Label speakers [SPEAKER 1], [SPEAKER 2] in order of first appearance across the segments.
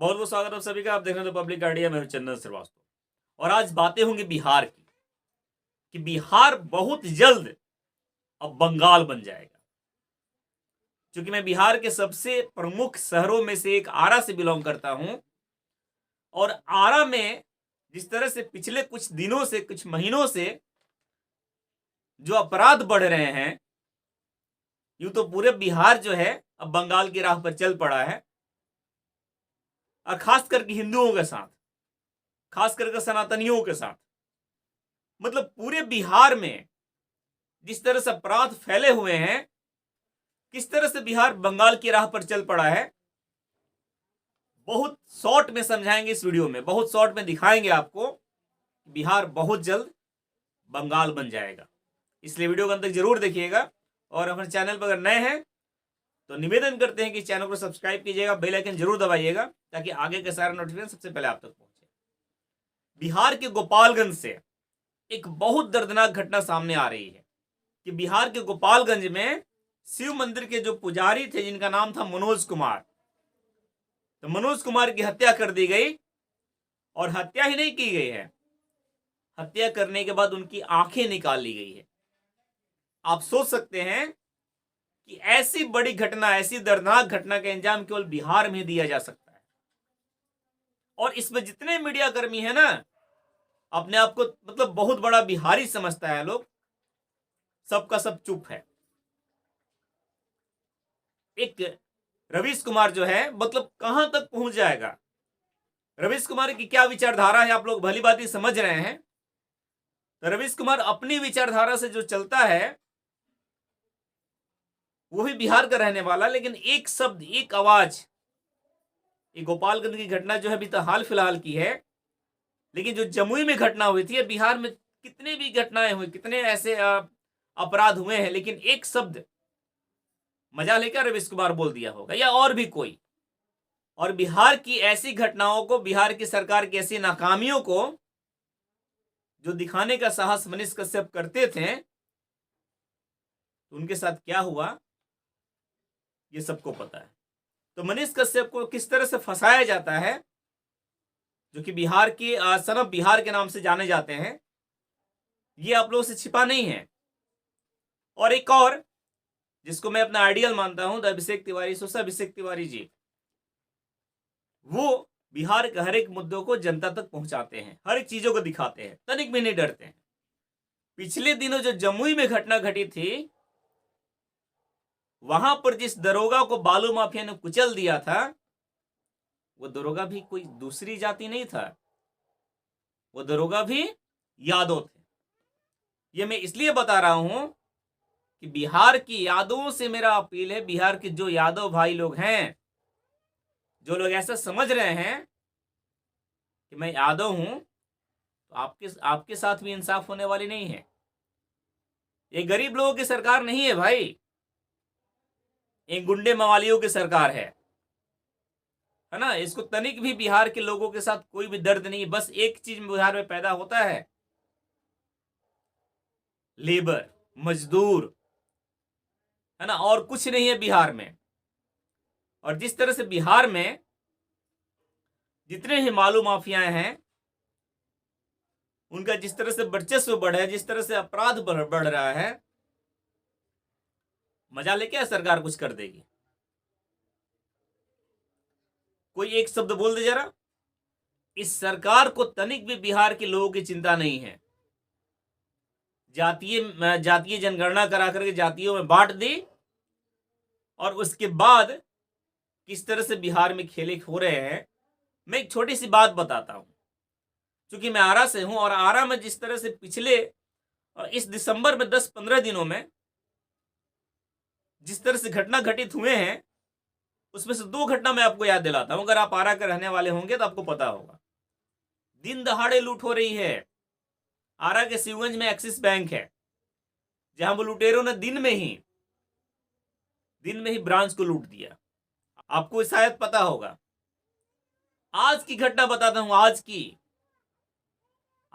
[SPEAKER 1] बहुत बहुत स्वागत है आप सभी का। आप देख रहे हैं पब्लिक आइडिया। मैं हूं चंदन श्रीवास्तव और आज बातें होंगी बिहार की कि बिहार बहुत जल्द अब बंगाल बन जाएगा। क्योंकि मैं बिहार के सबसे प्रमुख शहरों में से एक आरा से बिलोंग करता हूं और आरा में जिस तरह से पिछले कुछ दिनों से कुछ महीनों से जो अपराध बढ़ रहे हैं, यूं तो पूरे बिहार जो है अब बंगाल की राह पर चल पड़ा है। और खास करके हिंदुओं के साथ, खास करके सनातनियों के साथ, मतलब पूरे बिहार में जिस तरह से अपराध फैले हुए हैं, किस तरह से बिहार बंगाल की राह पर चल पड़ा है, बहुत शॉर्ट में समझाएंगे इस वीडियो में। बहुत शॉर्ट में दिखाएंगे आपको बिहार बहुत जल्द बंगाल बन जाएगा। इसलिए वीडियो को अंत तक जरूर देखिएगा। और हमारे चैनल पर अगर नए हैं तो निवेदन करते हैं कि चैनल को सब्सक्राइब कीजिएगा, बेल आइकन जरूर दबाइएगा ताकि आगे के सारे नोटिफिकेशन सबसे पहले आप तक पहुंचे। बिहार के गोपालगंज से एक बहुत दर्दनाक घटना सामने आ रही है कि बिहार के गोपालगंज में शिव मंदिर के जो पुजारी थे, जिनका नाम था मनोज कुमार, तो मनोज कुमार की हत्या कर दी गई। और हत्या ही नहीं की गई है, हत्या करने के बाद उनकी आंखें निकाल ली गई है। आप सोच सकते हैं कि ऐसी बड़ी घटना, ऐसी दर्दनाक घटना का अंजाम केवल बिहार में दिया जा सकता है। और इसमें जितने मीडिया कर्मी है ना, अपने आप को मतलब बहुत बड़ा बिहारी समझता है लोग, सबका सब चुप है। एक रवीश कुमार जो है, मतलब कहां तक पहुंच जाएगा। रवीश कुमार की क्या विचारधारा है आप लोग भली बात ही समझ रहे हैं। तो रवीश कुमार अपनी विचारधारा से जो चलता है, वो भी बिहार का रहने वाला, लेकिन एक शब्द, एक आवाज, ये गोपालगंज की घटना जो है अभी तो हाल फिलहाल की है, लेकिन जो जमुई में घटना हुई थी, बिहार में कितने भी घटनाएं हुई, कितने ऐसे अपराध हुए हैं, लेकिन एक शब्द मजा लेकर रवीश कुमार बोल दिया होगा या और भी कोई। और बिहार की ऐसी घटनाओं को, बिहार की सरकार की ऐसी नाकामियों को जो दिखाने का साहस मनीष कश्यप करते थे, तो उनके साथ क्या हुआ ये सबको पता है। तो मनीष कश्यप को किस तरह से फंसाया जाता है, जो कि बिहार के सन ऑफ बिहार के नाम से जाने जाते हैं, ये आप लोगों से छिपा नहीं है। और एक और जिसको मैं अपना आइडियल मानता हूं, अभिषेक तिवारी, सोशा अभिषेक तिवारी जी, वो बिहार के हर एक मुद्दों को जनता तक पहुंचाते हैं, हर एक चीजों को दिखाते हैं, तनिक भी नहीं डरते हैं। पिछले दिनों जो जमुई में घटना घटी थी, वहां पर जिस दरोगा को बालू माफिया ने कुचल दिया था, वो दरोगा भी कोई दूसरी जाति नहीं था, वो दरोगा भी यादव थे। ये मैं इसलिए बता रहा हूं कि बिहार की यादवों से मेरा अपील है, बिहार के जो यादव भाई लोग हैं, जो लोग ऐसा समझ रहे हैं कि मैं यादव हूं, तो आपके साथ भी इंसाफ होने वाली नहीं है। ये गरीब लोगों की सरकार नहीं है भाई, ये गुंडे मवालियों की सरकार है ना। इसको तनिक भी बिहार के लोगों के साथ कोई भी दर्द नहीं। बस एक चीज बिहार में पैदा होता है, लेबर, मजदूर, है ना, और कुछ नहीं है बिहार में। और जिस तरह से बिहार में जितने ही मालू माफियाएं हैं, उनका जिस तरह से वर्चस्व बढ़े, जिस तरह से अपराध बढ़ रहा है, मजा लेके सरकार कुछ कर देगी। कोई एक शब्द बोल दे जरा। इस सरकार को तनिक भी बिहार के लोगों की चिंता नहीं है। जातीय जनगणना करा करके जातियों में बांट दी, और उसके बाद किस तरह से बिहार में खेले हो रहे हैं। मैं एक छोटी सी बात बताता हूं, क्योंकि मैं आरा से हूं, और आरा में जिस तरह से पिछले इस दिसंबर में 10-15 दिनों में जिस तरह से घटना घटित हुए हैं, उसमें से 2 घटना मैं आपको याद दिलाता हूं। अगर आप आरा के रहने वाले होंगे तो आपको पता होगा। दिन दहाड़े लूट हो रही है। आरा के शिवगंज में एक्सिस बैंक है, जहां वो लुटेरों ने दिन में ही ब्रांच को लूट दिया। आपको शायद पता होगा। आज की घटना बताता हूं,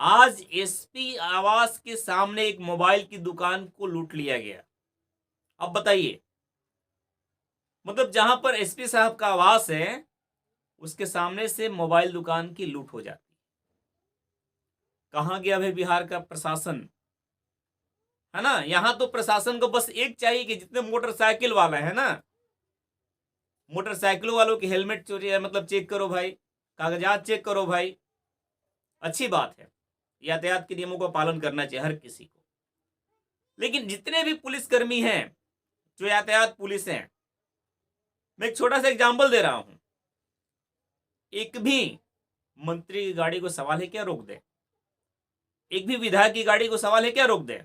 [SPEAKER 1] आज एसपी आवास के सामने एक मोबाइल की दुकान को लूट लिया गया। अब बताइए, मतलब जहां पर एसपी साहब का आवास है, उसके सामने से मोबाइल दुकान की लूट हो जाती। कहाँ गया भाई बिहार का प्रशासन, है ना। यहाँ तो प्रशासन को बस एक चाहिए कि जितने मोटरसाइकिल वाला है ना, मोटरसाइकिलों वालों की हेलमेट चोरी है, मतलब चेक करो भाई, कागजात चेक करो भाई। अच्छी बात है, यातायात के नियमों का पालन करना चाहिए हर किसी को। लेकिन जितने भी पुलिसकर्मी हैं, जो यातायात पुलिस हैं, मैं एक छोटा सा एग्जाम्पल दे रहा हूं। एक भी मंत्री की गाड़ी को सवाल है क्या रोक दे? एक भी विधायक की गाड़ी को सवाल है क्या रोक दे?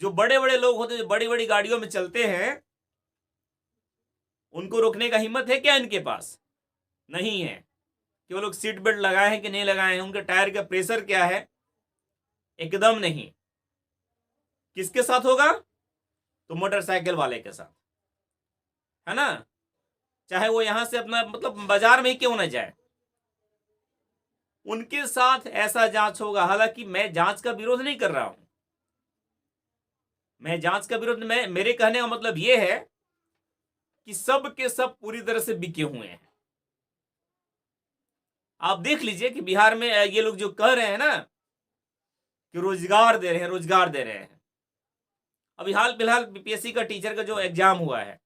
[SPEAKER 1] जो बड़े बड़े लोग होते हैं, जो बड़ी बड़ी गाड़ियों में चलते हैं, उनको रोकने का हिम्मत है क्या इनके पास? नहीं है। कि वो लोग सीट बेल्ट लगाए हैं कि नहीं लगाए हैं, उनके टायर का प्रेशर क्या है? एकदम नहीं। किसके साथ होगा? तो मोटरसाइकिल वाले के साथ, है ना। चाहे वो यहां से अपना मतलब बाजार में ही क्यों ना जाए, उनके साथ ऐसा जांच होगा। हालांकि मैं जांच का विरोध नहीं कर रहा हूं, मैं जांच का विरोध, मैं मेरे कहने का मतलब ये है कि सब के सब पूरी तरह से बिके हुए हैं। आप देख लीजिए कि बिहार में ये लोग जो कह रहे हैं ना कि रोजगार दे रहे हैं, रोजगार दे रहे हैं। अभी हाल फिलहाल बीपीएससी का टीचर का जो एग्जाम हुआ है,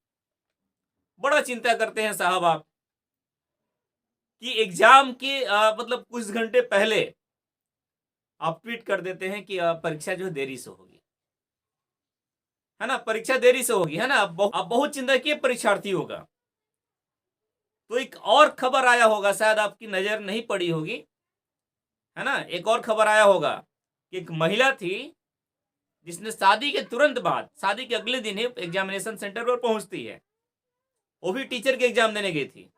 [SPEAKER 1] बड़ा चिंता करते हैं साहब आप कि एग्जाम के मतलब कुछ घंटे पहले आप ट्वीट कर देते हैं कि परीक्षा जो देरी से होगी, है ना, परीक्षा देरी से होगी, है ना। आप बहुत चिंता किए परीक्षार्थी होगा। तो एक और खबर आया होगा, शायद आपकी नजर नहीं पड़ी होगी, है ना। एक और खबर आया होगा कि एक महिला थी जिसने शादी के तुरंत बाद, शादी के अगले दिन ही एग्जामिनेशन सेंटर पर पहुंचती है, वो भी टीचर के एग्जाम देने गई थी,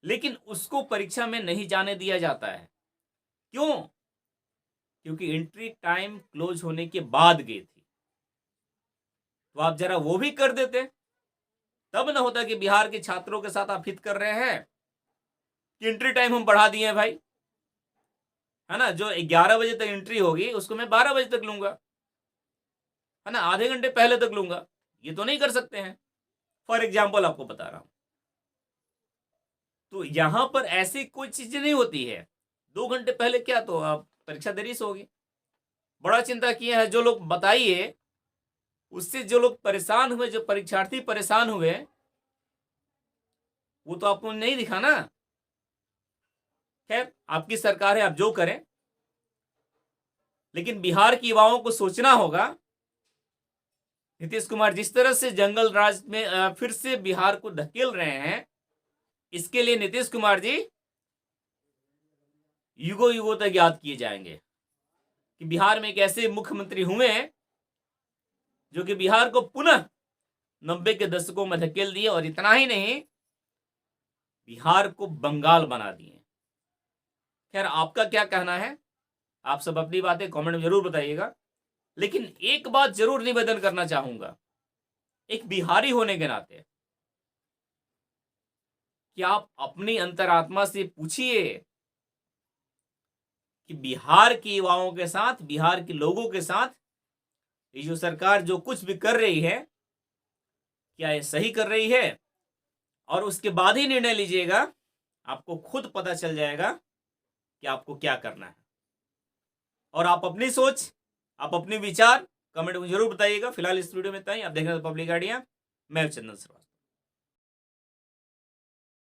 [SPEAKER 1] लेकिन उसको परीक्षा में नहीं जाने दिया जाता है। क्यों? क्योंकि एंट्री टाइम क्लोज होने के बाद गई थी। तो आप जरा वो भी कर देते, तब न होता कि बिहार के छात्रों के साथ आप हित कर रहे हैं कि एंट्री टाइम हम बढ़ा दिए हैं भाई, है ना। जो 11 बजे तक एंट्री होगी उसको मैं 12 बजे तक लूंगा, है ना, आधे घंटे पहले तक लूंगा। ये तो नहीं कर सकते हैं, फॉर एग्जाम्पल आपको बता रहा हूं। तो यहां पर ऐसी कोई चीज नहीं होती है। 2 घंटे पहले क्या, तो आप परीक्षा देरी से होगी। बड़ा चिंता किए हैं जो लोग, बताइए उससे जो लोग परेशान हुए, जो परीक्षार्थी परेशान हुए, वो तो आपको नहीं दिखा ना। खैर, आपकी सरकार है, आप जो करें, लेकिन बिहार के युवाओं को सोचना होगा। नीतीश कुमार जिस तरह से जंगल राज में फिर से बिहार को धकेल रहे हैं, इसके लिए नीतीश कुमार जी युगों युगों तक याद किए जाएंगे कि बिहार में एक ऐसे मुख्यमंत्री हुए जो कि बिहार को पुनः 90 के दशकों में धकेल दिए, और इतना ही नहीं, बिहार को बंगाल बना दिए। खैर, आपका क्या कहना है? आप सब अपनी बातें कमेंट में जरूर बताइएगा। लेकिन एक बात जरूर निवेदन करना चाहूंगा, एक बिहारी होने के नाते, कि आप अपनी अंतरात्मा से पूछिए कि बिहार के युवाओं के साथ, बिहार के लोगों के साथ ये जो सरकार जो कुछ भी कर रही है, क्या ये सही कर रही है? और उसके बाद ही निर्णय लीजिएगा। आपको खुद पता चल जाएगा कि आपको क्या करना है। और आप अपनी सोच, आप अपने विचार कमेंट में जरूर बताइएगा। फिलहाल इस वीडियो में इतना ही। आप देख रहे हैं पब्लिक आइडिया, मैं चंदन श्रीवास्तव।